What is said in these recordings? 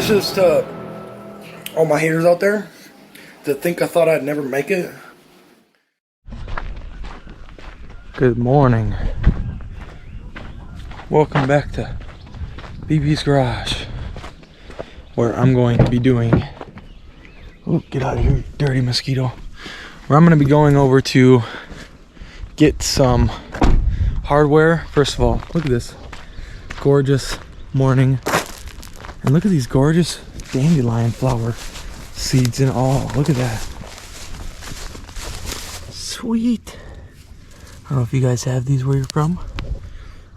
This is to all my haters out there that think I thought I'd never make it. Good morning. Welcome back to BB's Garage, where I'm going to be doing, oh, get out of here, you dirty mosquito. Where I'm going to be going over to get some hardware. First of all, look at this gorgeous morning. And look at these gorgeous dandelion flower seeds and all. Look at that. Sweet. I don't know if you guys have these where you're from,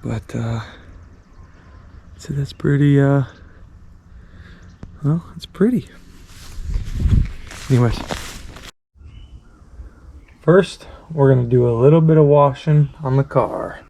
but so that's pretty, well, it's pretty. Anyways, first we're gonna do a little bit of washing on the car.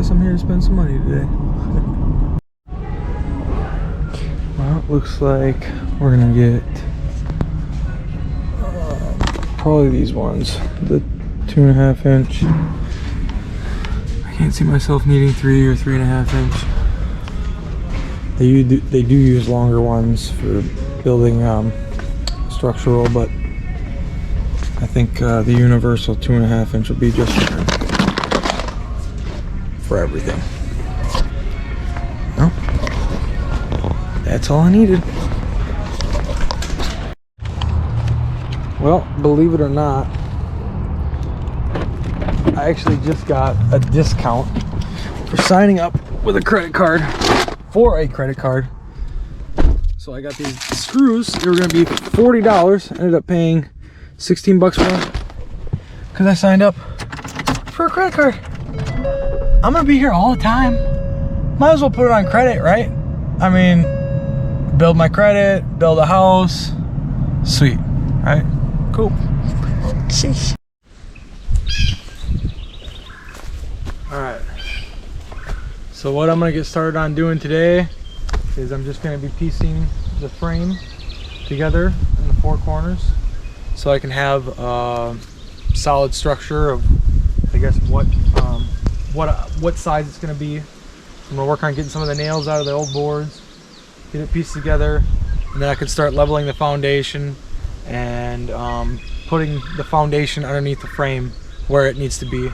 I'm here to spend some money today. Well, it looks like we're gonna get probably these ones, the 2.5 inch. I can't see myself needing 3 or 3.5 inch. They do use longer ones for building structural, but I think the universal 2.5 inch will be just fine for everything. Well, that's all I needed. Well, believe it or not, I actually just got a discount for signing up with a credit card, for a credit card. So I got these screws. They were gonna be $40. Ended up paying 16 bucks for them because I signed up for a credit card. I'm gonna be here all the time. Might as well put it on credit, right? I mean, build my credit, build a house. Sweet, right? Cool. Sheesh. All right. So what I'm gonna get started on doing today is I'm just gonna be piecing the frame together in the 4 corners so I can have a solid structure of, I guess, what size it's going to be. I'm going to work on getting some of the nails out of the old boards, get it pieced together, and then I can start leveling the foundation and putting the foundation underneath the frame where it needs to be,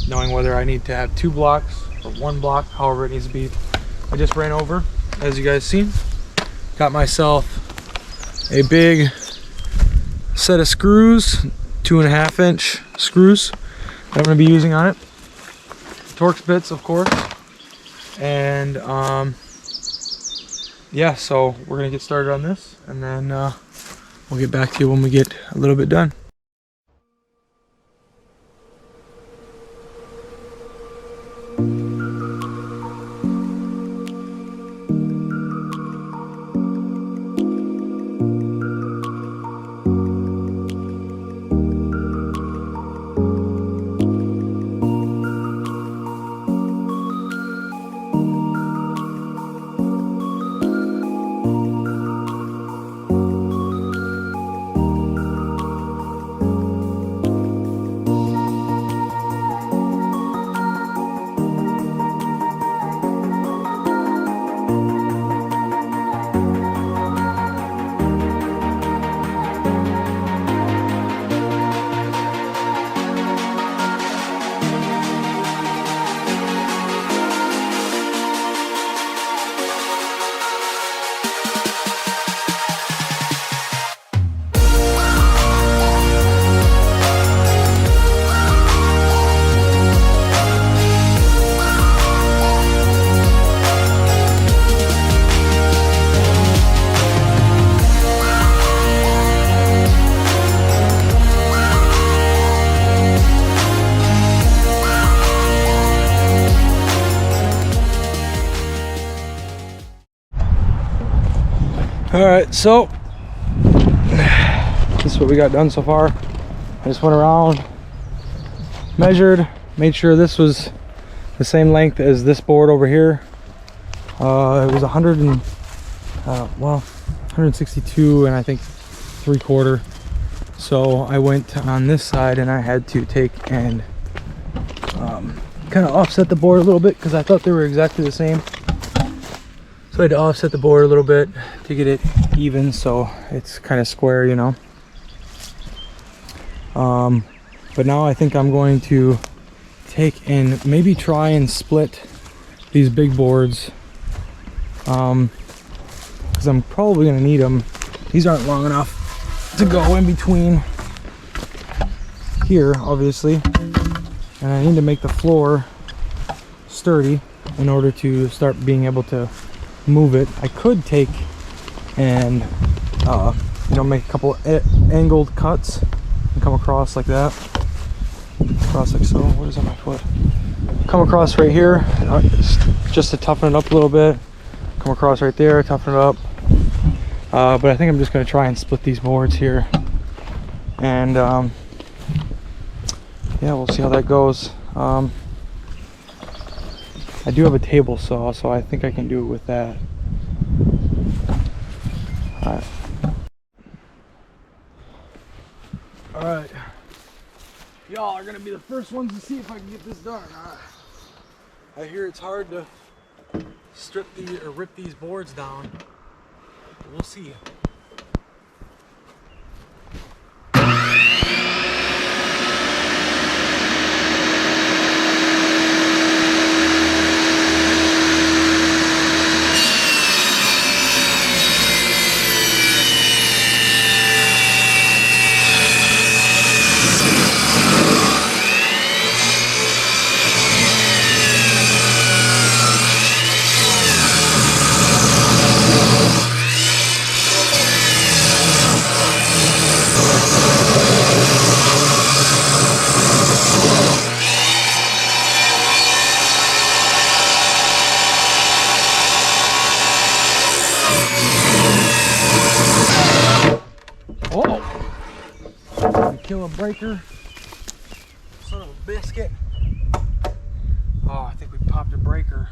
knowing whether I need to have 2 blocks or 1 block, however it needs to be. I just ran over, as you guys seen, got myself a big set of screws, 2.5 inch screws that I'm going to be using on it. Torx bits, of course, and yeah, so we're gonna get started on this, and then we'll get back to you when we get a little bit done. All right, so this is what we got done so far. I just went around, measured, made sure this was the same length as this board over here. It was 162 and I think 3/4. So I went on this side and I had to take and kind of offset the board a little bit because I thought they were exactly the same. So I had to offset the board a little bit to get it even so it's kind of square, you know. But now I think I'm going to take and maybe try and split these big boards because I'm probably going to need them. These aren't long enough to go in between here, obviously, and I need to make the floor sturdy in order to start being able to move it. I could take and you know, make a couple angled cuts and come across like that, across like so. What is on my foot? Come across right here just to toughen it up a little bit, come across right there, toughen it up. But I think I'm just going to try and split these boards here, and yeah, we'll see how that goes. I do have a table saw, so I think I can do it with that. Alright. Y'all are going to be the first ones to see if I can get this done. I hear it's hard to strip these or rip these boards down. We'll see. Kill a breaker. Son of a biscuit. Oh, I think we popped a breaker.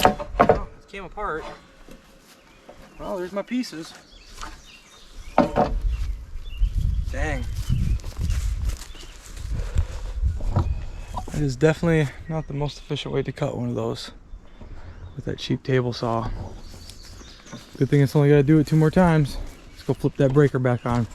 Oh, it came apart. Oh, there's my pieces. Dang. That is definitely not the most efficient way to cut one of those with that cheap table saw. Good thing it's only got to do it 2 more times. Let's go flip that breaker back on.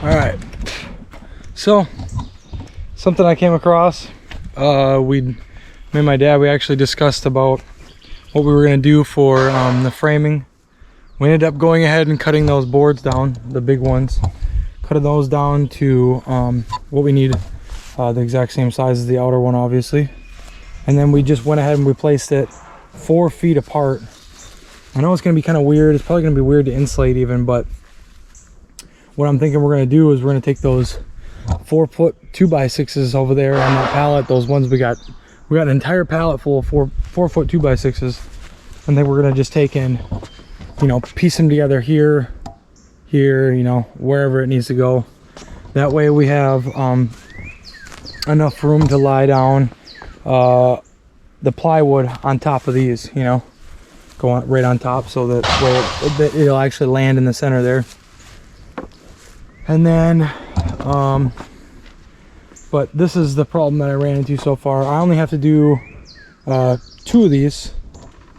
Alright, so something I came across, me and my dad, we actually discussed about what we were going to do for the framing. We ended up going ahead and cutting those boards down, the big ones, cutting those down to what we need, the exact same size as the outer one, obviously. And then we just went ahead and we placed it 4 feet apart. I know it's going to be kind of weird, it's probably going to be weird to insulate even, but what I'm thinking we're going to do is we're going to take those 4-foot 2x6s over there on that pallet. Those ones we got an entire pallet full of 4-foot 2x6s, and then we're going to just take and, you know, piece them together here, you know, wherever it needs to go. That way we have enough room to lie down the plywood on top of these, you know, go on right on top, so that it'll actually land in the center there. And then but this is the problem that I ran into so far. I only have to do 2 of these.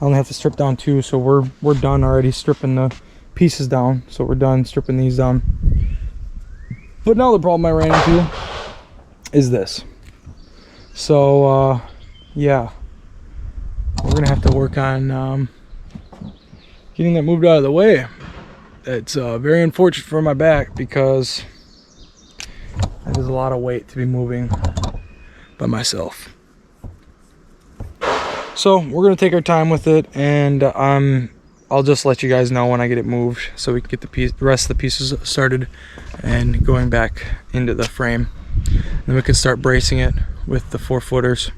I only have to strip down 2, so we're done already stripping the pieces down. So we're done stripping these down. But now the problem I ran into is this. So yeah, we're gonna have to work on getting that moved out of the way. It's very unfortunate for my back because that is a lot of weight to be moving by myself. So we're gonna take our time with it, and I'll just let you guys know when I get it moved so we can get the rest of the pieces started and going back into the frame. Then we can start bracing it with the 4-footers.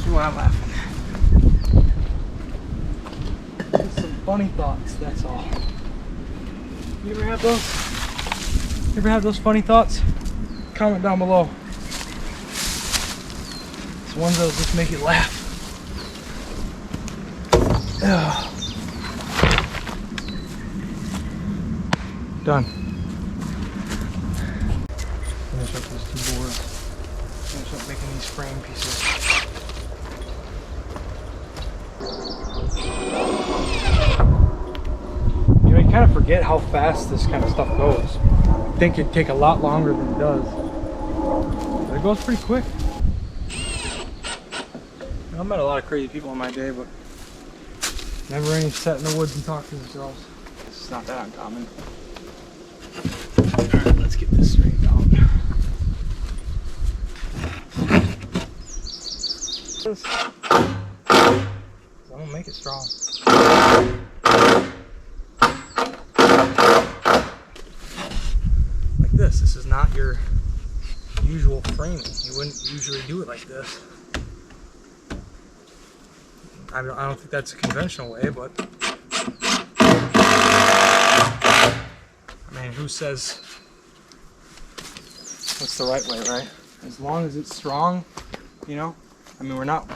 Why I'm laughing. Just some funny thoughts, that's all. You ever have those? You ever have those funny thoughts? Comment down below. It's ones that'll just make you laugh. Ugh. Done. Finish up these 2 boards. Finish up making these frame pieces. You kind of forget how fast this kind of stuff goes. I think it'd take a lot longer than it does, but it goes pretty quick. I've met a lot of crazy people in my day, but never any sat in the woods and talked to themselves. It's not that uncommon. Alright, let's get this straightened out. I'm gonna make it strong. This is not your usual framing. You wouldn't usually do it like this. I don't think that's a conventional way, but I mean, who says what's the right way, right? As long as it's strong, you know. I mean, we're not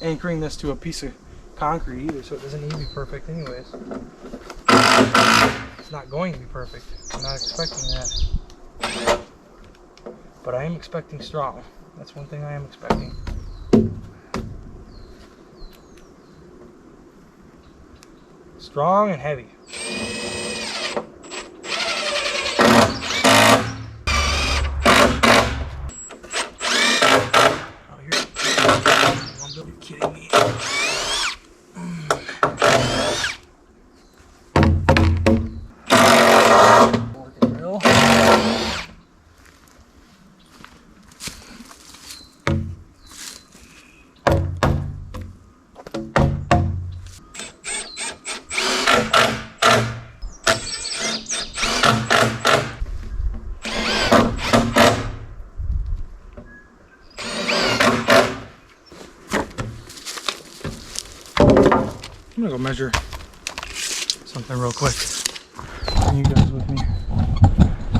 anchoring this to a piece of concrete either, so it doesn't need to be perfect anyways. It's not going to be perfect. I'm not expecting that. But I am expecting strong. That's one thing I am expecting. Strong and heavy. Oh, you're kidding me. I'm gonna go measure something real quick. Bring you guys with me.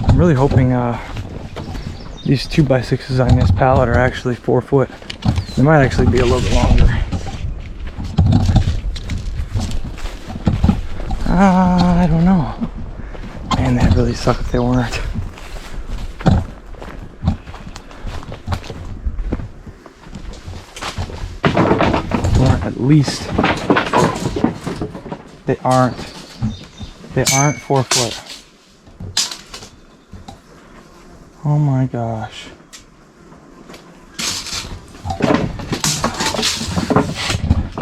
I'm really hoping these 2x6s on this pallet are actually 4 foot. They might actually be a little bit longer. I don't know. Man, that'd really suck if they weren't. Or at least they aren't 4 foot. Oh my gosh.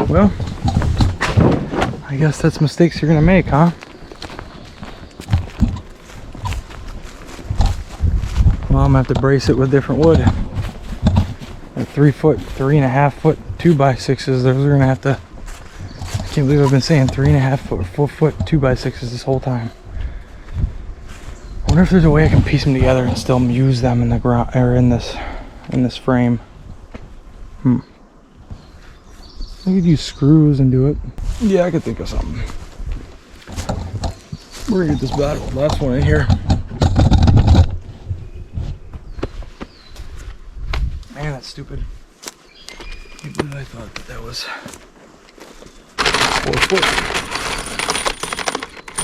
Well, I guess that's mistakes you're gonna make, huh? Well, I'm gonna have to brace it with different wood. At 3 foot, 3.5 foot 2x6s, those are gonna have to. I can't believe I've been saying 3.5 foot, 4 foot 2x6s this whole time. I wonder if there's a way I can piece them together and still use them in the ground or in this frame. I could use screws and do it. Yeah, I could think of something. We're gonna get this last one in here. Man, that's stupid. I thought that was 4 foot.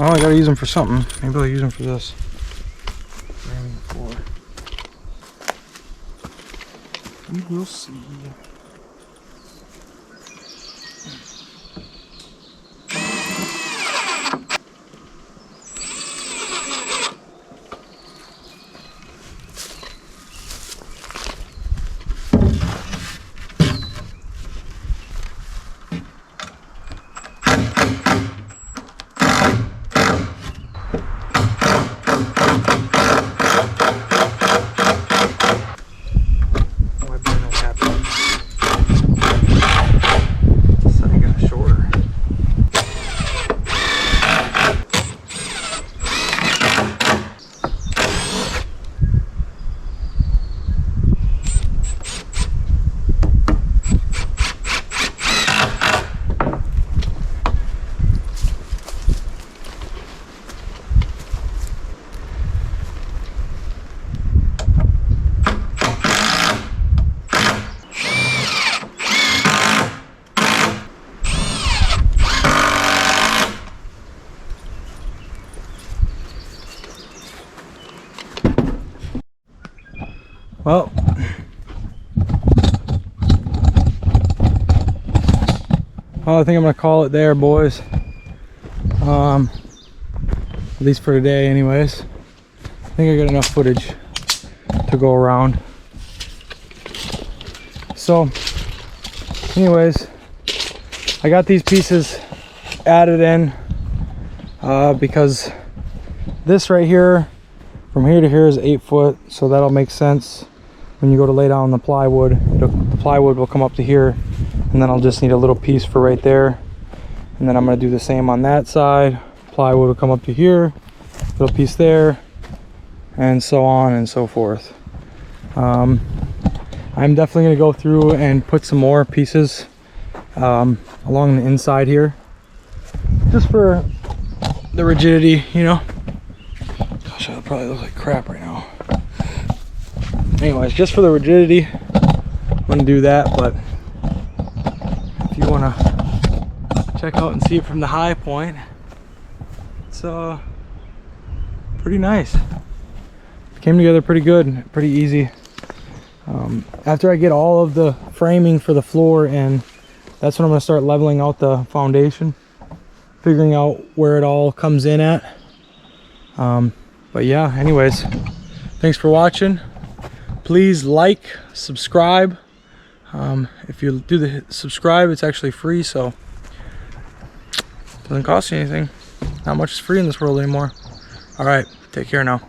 Oh, I gotta use them for something. Maybe I'll use them for this. Framing floor. We will see. Well, I think I'm gonna call it there, boys. At least for today, anyways. I think I got enough footage to go around. So, anyways, I got these pieces added in because this right here, from here to here, is 8 foot, so that'll make sense. When you go to lay down the plywood, the plywood will come up to here, and then I'll just need a little piece for right there. And then I'm going to do the same on that side. Plywood will come up to here, little piece there, and so on and so forth. I'm definitely going to go through and put some more pieces along the inside here, just for the rigidity, you know. Gosh, I probably look like crap right now. Anyways, just for the rigidity, I'm gonna do that. But if you want to check out and see it from the high point, it's pretty nice. It came together pretty good, pretty easy. After I get all of the framing for the floor in, that's when I'm gonna start leveling out the foundation, figuring out where it all comes in at. But yeah, anyways, thanks for watching. Please like, subscribe. If you do the subscribe, it's actually free, so it doesn't cost you anything. Not much is free in this world anymore. All right, take care now.